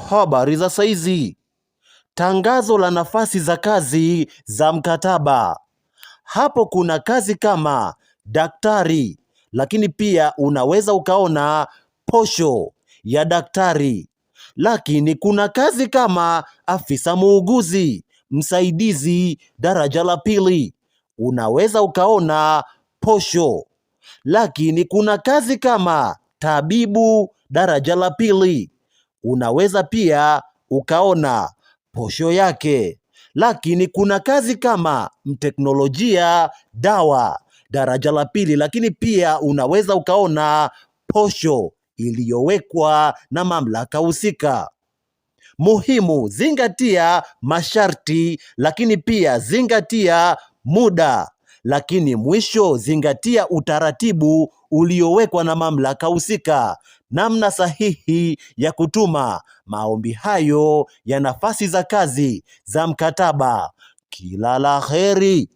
Habari za saizi. Tangazo la nafasi za kazi za mkataba. Hapo kuna kazi kama daktari, lakini pia unaweza ukaona posho ya daktari. Lakini kuna kazi kama afisa muuguzi, msaidizi daraja la pili. Unaweza ukaona posho. Lakini kuna kazi kama tabibu daraja la pili. Unaweza pia ukaona posho yake. Lakini kuna kazi kama mteknolojia dawa daraja la pili, lakini pia unaweza ukaona posho iliyowekwa na mamlaka husika. Muhimu, zingatia masharti, lakini pia zingatia muda, lakini mwisho zingatia utaratibu uliowekwa na mamlaka husika. Namna sahihi ya kutuma maombi hayo ya nafasi za kazi za mkataba. Kila la heri.